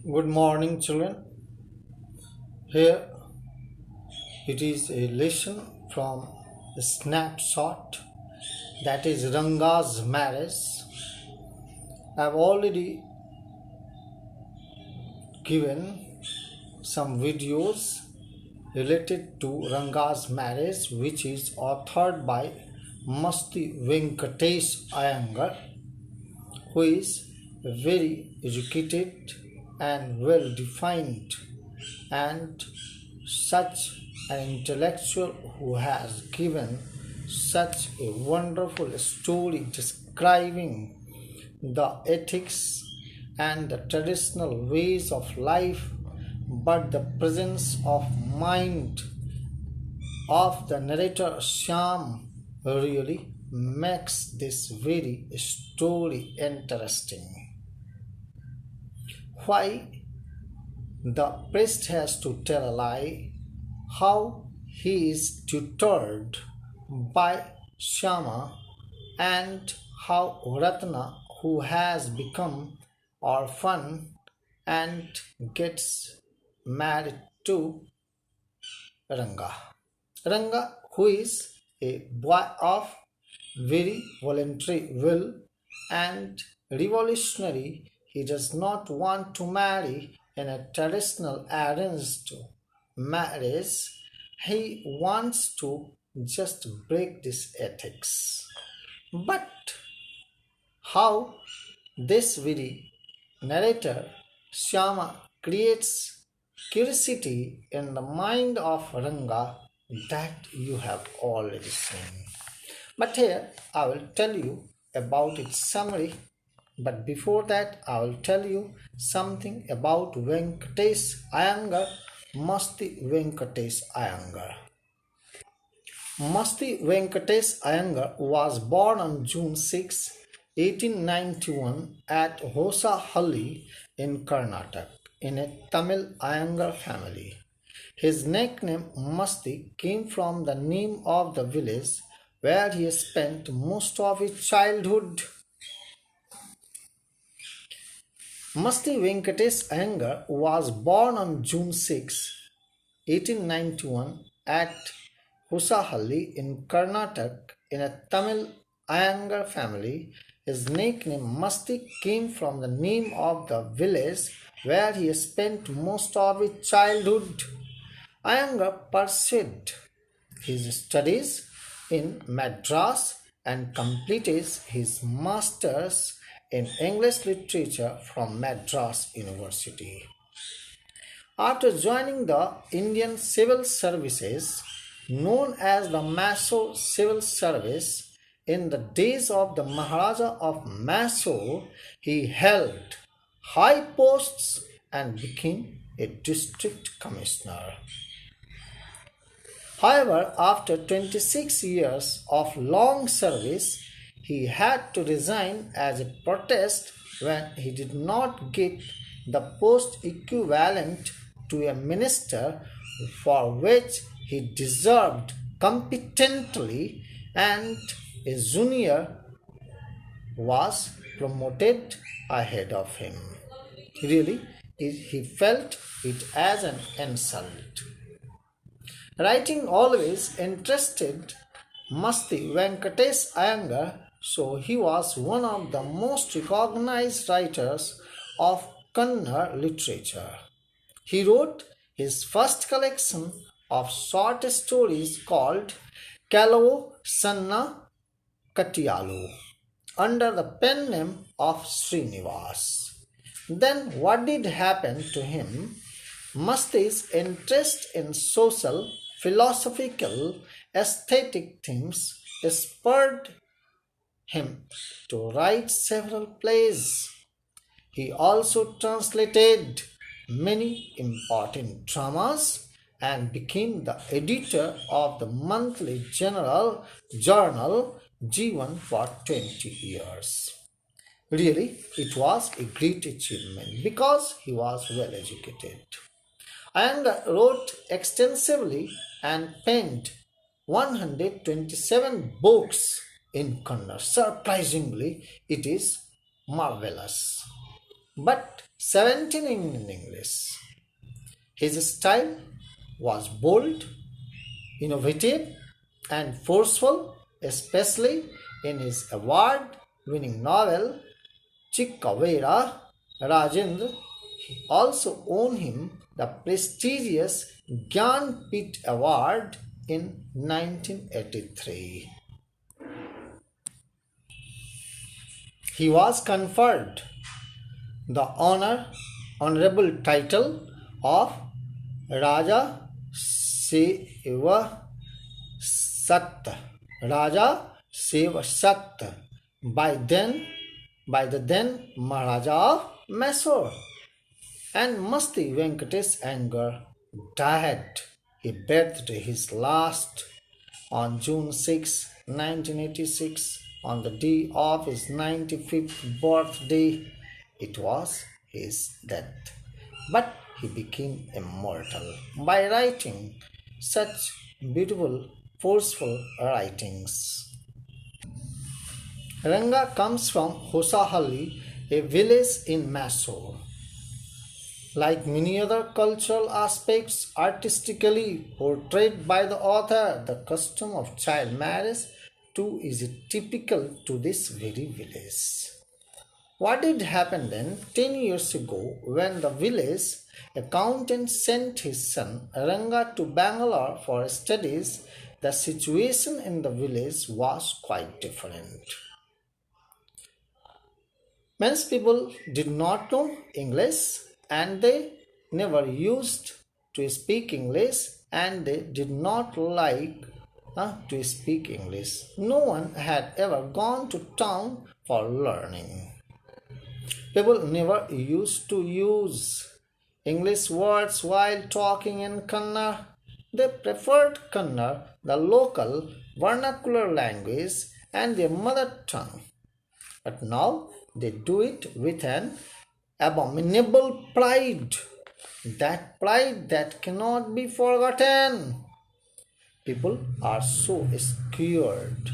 Good morning, children. Here it is a lesson from a snapshot that is Ranga's marriage. I've already given some videos related to Ranga's marriage, which is authored by Masti Venkatesh Iyengar, who is very educated and well defined and such an intellectual who has given such a wonderful story describing the ethics and the traditional ways of life, but the presence of mind of the narrator Shyam really makes this very story interesting. Why the priest has to tell a lie, how he is tutored by Shama, and how Ratna, who has become orphan and gets married to Ranga. Ranga, who is a boy of very voluntary will and revolutionary, he does not want to marry in a traditional arranged marriage. He wants to just break this ethics. But how this very narrator Shyama creates curiosity in the mind of Ranga, that you have already seen. But here I will tell you about its summary. But before that, I will tell you something about Venkatesh Iyengar, Masti Venkatesh Iyengar. Masti Venkatesh Iyengar was born on June 6, 1891 at Hosahalli in Karnataka in a Tamil Iyengar family. His nickname Masti came from the name of the village where he spent most of his childhood. Masti Venkatesh Iyengar was born on June 6, 1891 at Hosahalli in Karnataka in a Tamil Iyengar family. His nickname Masti came from the name of the village where he spent most of his childhood. Iyengar pursued his studies in Madras and completed his master's in English literature from Madras University. After joining the Indian Civil Services, known as the Mysore Civil Service, in the days of the Maharaja of Mysore, he held high posts and became a district commissioner. However, after 26 years of long service, he had to resign as a protest when he did not get the post equivalent to a minister, for which he deserved competently, and a junior was promoted ahead of him. Really, he felt it as an insult. Writing always interested Masti Venkatesh Iyengar, so he was one of the most recognized writers of Kannada literature. He wrote his first collection of short stories called Kalavu Sanna Katiyalu under the pen name of Srinivas. Then what did happen to him? Musti's interest in social, philosophical, aesthetic themes spurred him to write several plays. He also translated many important dramas and became the editor of the monthly general journal Jeevan for 20 years. Really, it was a great achievement because he was well educated. Iyengar wrote extensively and penned 127 books in Kannada. Surprisingly, it is marvelous. But 17 in English. His style was bold, innovative, and forceful, especially in his award winning novel Chikkavera Rajendra. He also won him the prestigious Gyanpith Award in 1983. He was conferred the honorable title of Raja Seva Sakt, Raja Seva Sakt by the then Maharaja of Mysore. And Masti Venkatesh Iyengar died. He breathed his last on June 6, 1986, on the day of his 95th birthday. It was his death. But he became immortal by writing such beautiful, forceful writings. Ranga comes from Hosahalli, a village in Mysore. Like many other cultural aspects artistically portrayed by the author, the custom of child marriage too is typical to this very village. What did happen then 10 years ago when the village accountant sent his son Ranga to Bangalore for studies? The situation in the village was quite different. Many people did not know English and they never used to speak English and they did not like to speak English. No one had ever gone to town for learning. People never used to use English words while talking in Kannada. They preferred Kannada, the local vernacular language, and their mother tongue. But now they do it with an abominable pride. That pride that cannot be forgotten. People are so scared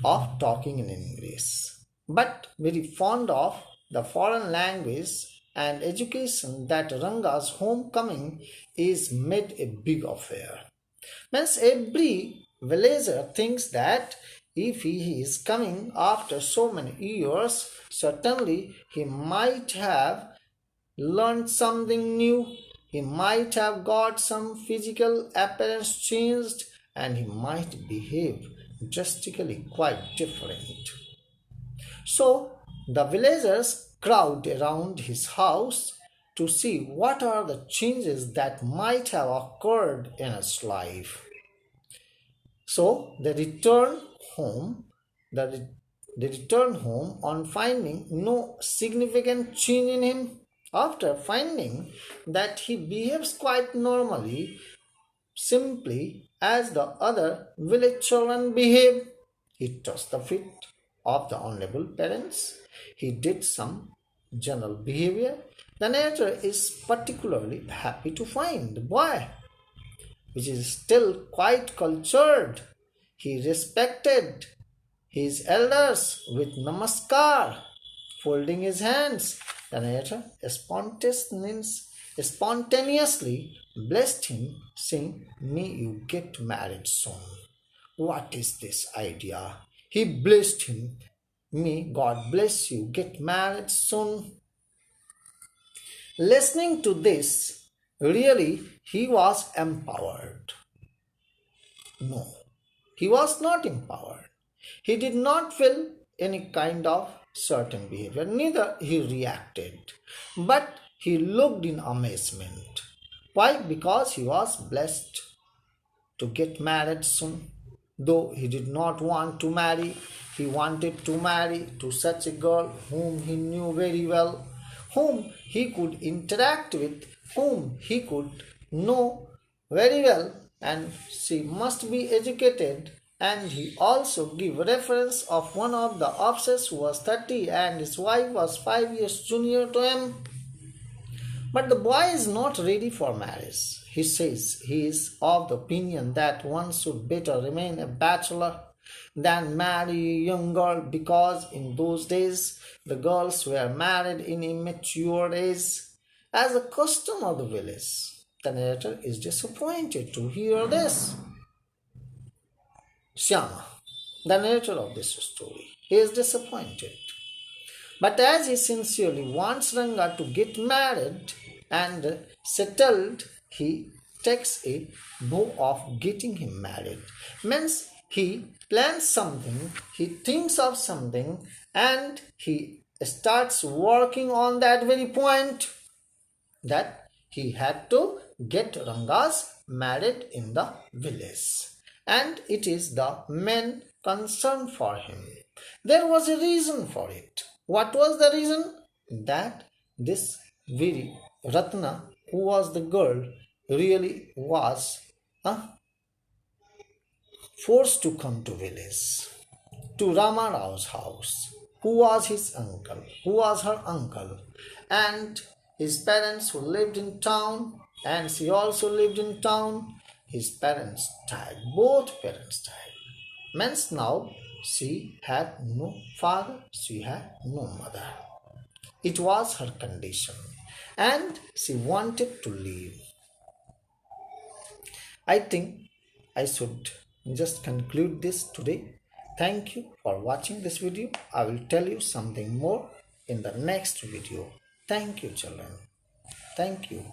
of talking in English, but very fond of the foreign language and education that Ranga's homecoming is made a big affair. Means every villager thinks that if he is coming after so many years, certainly he might have learned something new. He might have got some physical appearance changed and he might behave drastically quite different. So the villagers crowd around his house to see what are the changes that might have occurred in his life. So they return home. They return home on finding no significant change in him. After finding that he behaves quite normally, simply as the other village children behave, he touched the feet of the honorable parents. He did some general behavior. The narrator is particularly happy to find the boy, which is still quite cultured. He respected his elders with namaskar, folding his hands. The narrator spontaneously blessed him, saying, "May you get married soon." What is this idea? He blessed him. May God bless you, get married soon. Listening to this, really, he was empowered. No, he was not empowered. He did not feel any kind of certain behavior, neither he reacted, but he looked in amazement. Why? Because he was blessed to get married soon. Though he did not want to marry, he wanted to marry to such a girl whom he knew very well, whom he could interact with, whom he could know very well, and she must be educated. And he also gave reference of one of the officers who was 30 and his wife was 5 years junior to him. But the boy is not ready for marriage. He says he is of the opinion that one should better remain a bachelor. than marry a young girl, because in those days the girls were married in immature age as a custom of the village. The narrator is disappointed to hear this. Shyama, the narrator of this story, he is disappointed. But as he sincerely wants Ranga to get married and settled, he takes a vow of getting him married. Means he plans something, he thinks of something, and he starts working on that very point, that he had to get Rangas married in the village. And it is the main concern for him. There was a reason for it. What was the reason? That this very Ratna, who was the girl, really was forced to come to village, to Rama Rao's house, who was his uncle, who was her uncle, and his parents who lived in town, and she also lived in town. His parents died, both parents died. Means now she had no father, she had no mother. It was her condition, and she wanted to leave. I think I should just conclude this today. Thank you for watching this video. I will tell you something more in the next video. Thank you, children. Thank you.